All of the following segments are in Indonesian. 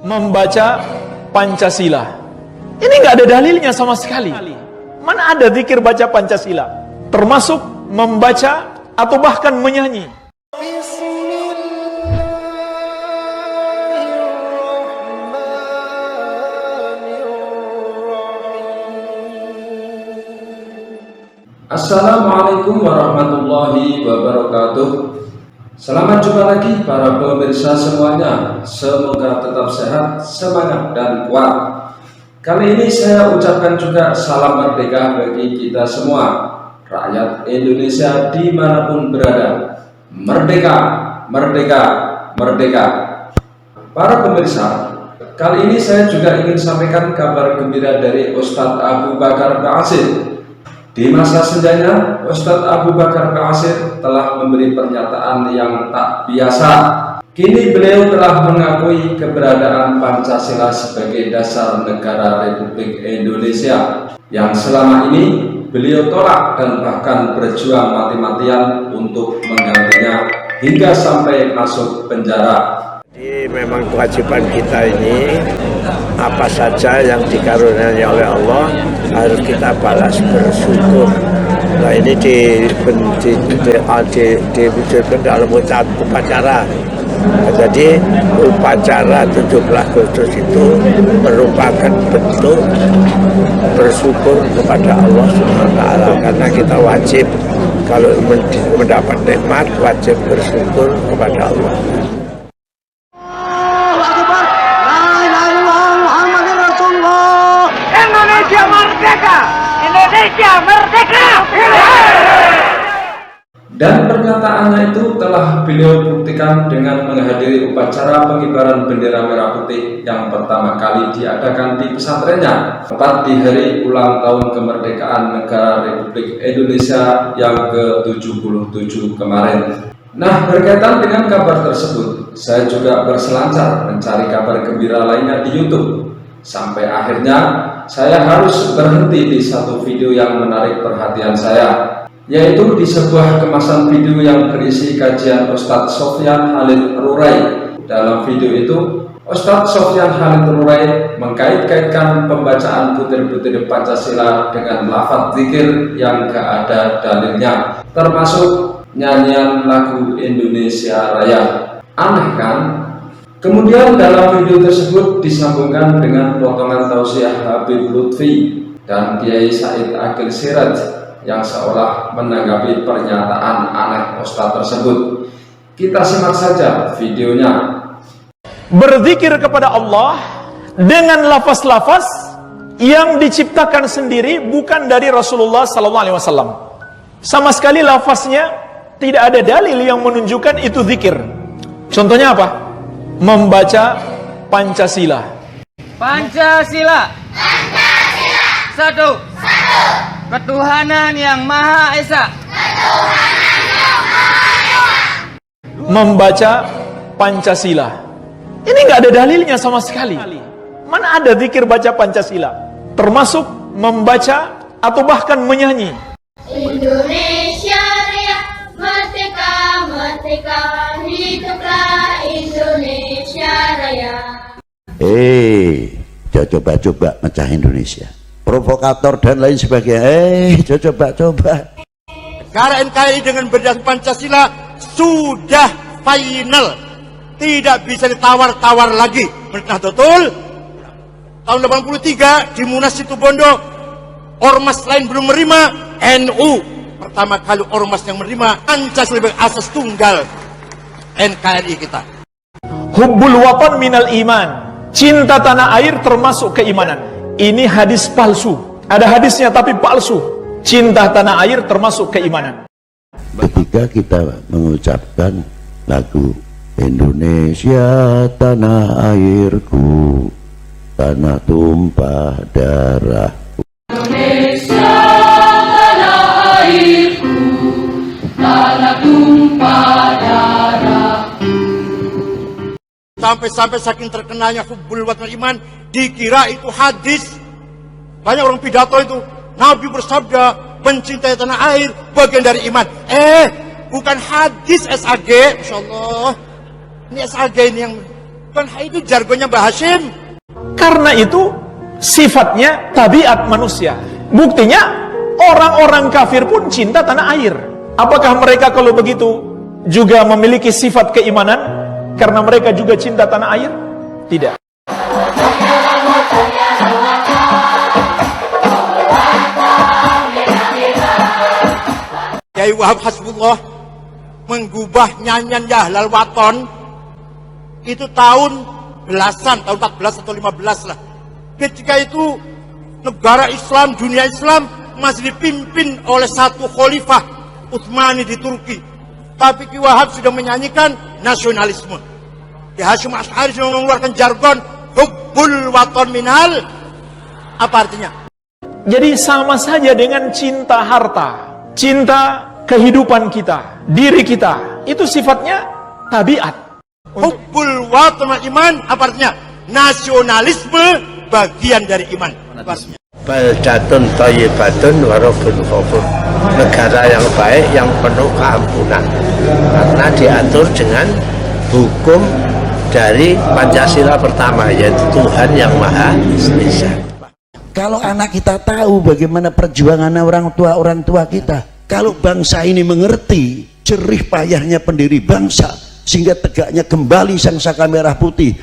membaca Pancasila. Ini nggak ada dalilnya sama sekali. Mana ada zikir baca Pancasila, termasuk membaca atau bahkan menyanyi. Assalamualaikum warahmatullahi wabarakatuh. Selamat jumpa lagi para pemirsa semuanya. Semoga tetap sehat, semangat dan kuat. Kali ini saya ucapkan juga salam merdeka bagi kita semua, rakyat Indonesia dimanapun berada. Merdeka, merdeka, merdeka. Para pemirsa, kali ini saya juga ingin sampaikan kabar gembira dari Ustadz Abu Bakar Ba'asyir. Di masa senjanya, Ustadz Abu Bakar Ba'asyir telah memberi pernyataan yang tak biasa. Kini beliau telah mengakui keberadaan Pancasila sebagai dasar negara Republik Indonesia yang selama ini beliau tolak dan bahkan berjuang mati-matian untuk menggantinya hingga sampai masuk penjara. Jadi memang kewajiban kita ini, apa saja yang dikaruniai oleh Allah harus kita balas bersyukur. Nah ini diwujudkan dalam upacara. Jadi upacara 17 Agustus itu merupakan bentuk bersyukur kepada Allah SWT, karena kita wajib kalau mendapat nikmat wajib bersyukur kepada Allah. Indonesia merdeka! Indonesia merdeka! Dan pernyataannya itu telah beliau buktikan dengan menghadiri upacara pengibaran bendera merah putih yang pertama kali diadakan di pesantrennya, tepat di hari ulang tahun kemerdekaan negara Republik Indonesia yang ke-77 kemarin. Nah, berkaitan dengan kabar tersebut, saya juga berselancar mencari kabar gembira lainnya di YouTube. Sampai akhirnya saya harus berhenti di satu video yang menarik perhatian saya, yaitu di sebuah kemasan video yang berisi kajian Ustadz Sofyan Khalid Rurai. Dalam video itu, Ustadz Sofyan Khalid Rurai mengkait-kaitkan pembacaan butir-butir Pancasila dengan lafaz zikir yang gak ada dalilnya, termasuk nyanyian lagu Indonesia Raya. Aneh kan? Kemudian dalam video tersebut disambungkan dengan potongan tausiah Habib Lutfi dan Kiai Said Akil Siraj yang seolah menanggapi pernyataan aneh Ustadz tersebut. Kita simak saja videonya. Berzikir kepada Allah dengan lafaz-lafaz yang diciptakan sendiri, bukan dari Rasulullah SAW. Sama sekali lafaznya tidak ada dalil yang menunjukkan itu zikir. Contohnya apa? Membaca Pancasila. Pancasila. Pancasila. Satu. Satu. Ketuhanan yang Maha Esa. Ketuhanan yang Maha Esa. Membaca Pancasila. Ini nggak ada dalilnya sama sekali. Mana ada zikir baca Pancasila, termasuk membaca atau bahkan menyanyi. Indonesia Raya, merdeka, merdeka, hiduplah Indonesia Raya. Coba-coba mecah Indonesia, provokator dan lain sebagainya. Coba-coba. Negara NKRI dengan berdasar Pancasila sudah final, tidak bisa ditawar-tawar lagi. Benar betul. Tahun 83 di Munas Situbondo, ormas lain belum menerima, NU pertama kali ormas yang menerima Pancasila sebagai asas tunggal NKRI kita. Hubbul watan minal iman. Cinta tanah air termasuk keimanan. Ini hadis palsu. Ada hadisnya tapi palsu. Cinta tanah air termasuk keimanan. Ketika kita mengucapkan lagu Indonesia tanah airku, tanah tumpah darah. Indonesia tanah airku, tanah tumpah darah. Sampai-sampai saking terkenalnya hubbul watan iman, dikira itu hadis. Banyak orang pidato itu, Nabi bersabda mencintai tanah air bagian dari iman. Bukan hadis SAG, Masya Allah. Ini SAG ini yang Bukan itu jargonnya Mbah Hashim. Karena itu sifatnya tabiat manusia. Buktinya orang-orang kafir pun cinta tanah air. Apakah mereka kalau begitu juga memiliki sifat keimanan karena mereka juga cinta tanah air? Tidak. Kiai Wahab Hasbullah menggubah nyanyian Yahlal Waton itu tahun belasan, tahun 14 atau 15 lah. Ketika itu negara Islam, dunia Islam masih dipimpin oleh satu khalifah Utsmani di Turki. Tapi Ki Wahab sudah menyanyikan nasionalisme. Ki Hasyim Asy'ari sudah mengeluarkan jargon hubbul waton minal. Apa artinya? Jadi sama saja dengan cinta harta, cinta kehidupan kita, diri kita. Itu sifatnya tabiat. Hubbul waton iman, apa artinya? Nasionalisme bagian dari iman. Apa artinya? Baldatun thayyibatun wa rabbun ghafur. Negara yang baik yang penuh keampunan karena diatur dengan hukum dari Pancasila pertama, yaitu Tuhan yang Maha Esa. Kalau anak kita tahu bagaimana perjuangan orang tua kita, kalau bangsa ini mengerti jerih payahnya pendiri bangsa sehingga tegaknya kembali sang saka merah putih,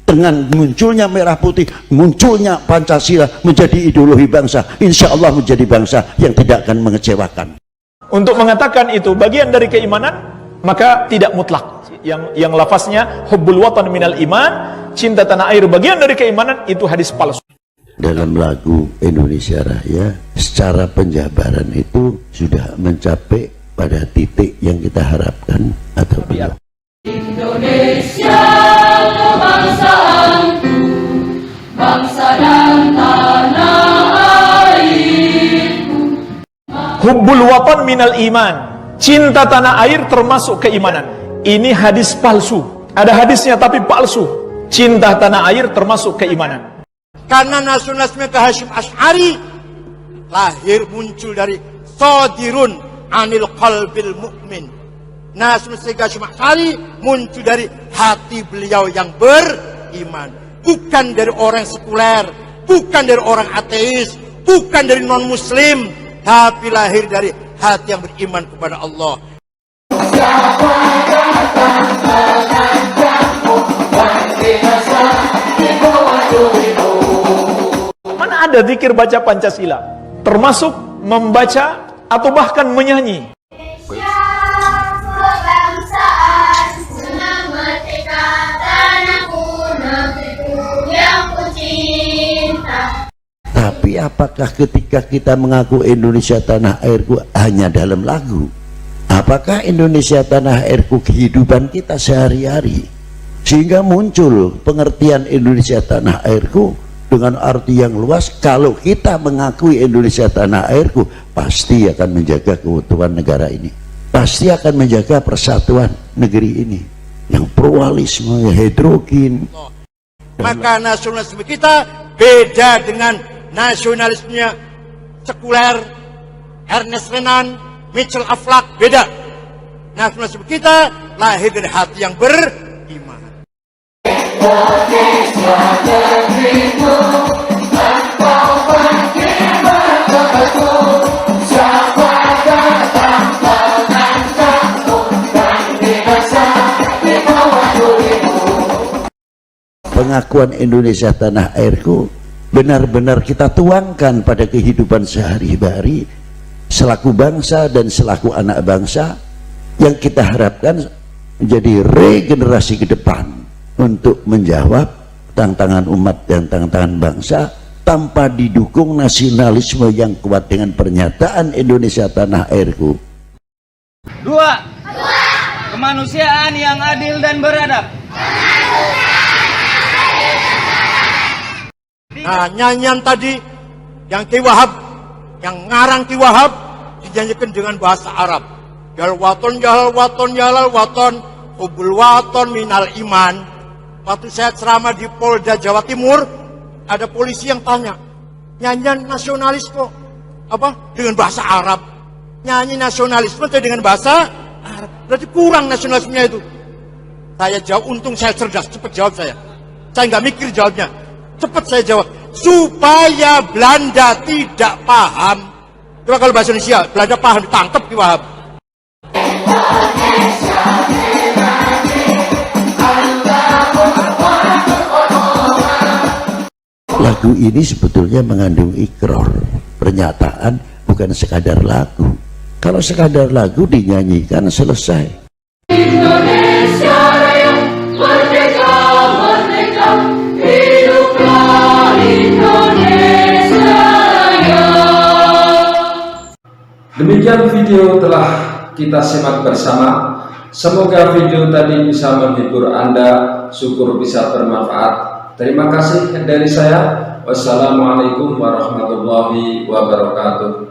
dengan munculnya merah putih, munculnya Pancasila menjadi ideologi bangsa, insya Allah menjadi bangsa yang tidak akan mengecewakan. Untuk mengatakan itu bagian dari keimanan, maka tidak mutlak. Yang lafaznya hubbul watan minal iman, cinta tanah air bagian dari keimanan, itu hadis palsu. Dalam lagu Indonesia Raya, secara penjabaran itu sudah mencapai pada titik yang kita harapkan atau belum? Indonesia kebangsaanku, bangsa dan tanah airku. Hubbul watan minal iman, cinta tanah air termasuk keimanan. Ini hadis palsu. Ada hadisnya tapi palsu. Cinta tanah air termasuk keimanan. Karena nasionalisme Ki Hasyim Asy'ari lahir muncul dari sadirun anil qalbil mu'min. Nasionalisme Ki Hasyim Asy'ari muncul dari hati beliau yang beriman, bukan dari orang sekuler, bukan dari orang ateis, bukan dari non muslim, tapi lahir dari hati yang beriman kepada Allah. Mana ada zikir baca Pancasila, termasuk membaca atau bahkan menyanyi. Kebangsaan senang merdeka, tanahku, negeriku yang ku cinta. Tapi apakah ketika kita mengaku Indonesia tanah airku hanya dalam lagu? Apakah Indonesia tanah airku kehidupan kita sehari-hari? Sehingga muncul pengertian Indonesia tanah airku dengan arti yang luas. Kalau kita mengakui Indonesia tanah airku, pasti akan menjaga keutuhan negara ini, pasti akan menjaga persatuan negeri ini yang pluralisme, yang heterogen. Maka nasionalisme kita beda dengan nasionalismenya sekuler, Ernest Renan, Mitchell Aflaq, beda. Nasionalisme kita lahir dari hati yang beriman. Pengakuan Indonesia tanah airku benar-benar kita tuangkan pada kehidupan sehari-hari selaku bangsa dan selaku anak bangsa, yang kita harapkan menjadi regenerasi ke depan untuk menjawab tantangan umat dan tantangan bangsa tanpa didukung nasionalisme yang kuat dengan pernyataan Indonesia tanah airku. 2. Kemanusiaan yang adil dan beradab. Nah, nyanyian tadi yang Ki Wahab, yang ngarang Ki Wahab, dinyanyikan dengan bahasa Arab. Yal waton, yal waton, yalal waton, hubbul waton minal iman. Waktu saya ceramah di Polda Jawa Timur, ada polisi yang tanya, nyanyian nasionalis kok apa dengan bahasa Arab? Nyanyi nasionalisme dengan bahasa Arab, berarti kurang nasionalismenya itu. Saya jawab, untung saya cerdas, cepat jawab saya. Saya nggak mikir jawabnya, cepat saya jawab. Supaya Belanda tidak paham. Coba kalau bahasa Indonesia, Belanda paham, ditangkap di Wahab. Lagu ini sebetulnya mengandung ikrar, pernyataan, bukan sekadar lagu. Kalau sekadar lagu dinyanyikan selesai. Indonesia Raya, merdeka, merdeka, hiduplah Indonesia Raya. Demikian video telah kita simak bersama. Semoga video tadi bisa menghibur Anda, syukur bisa bermanfaat. Terima kasih dari saya. Wassalamualaikum warahmatullahi wabarakatuh.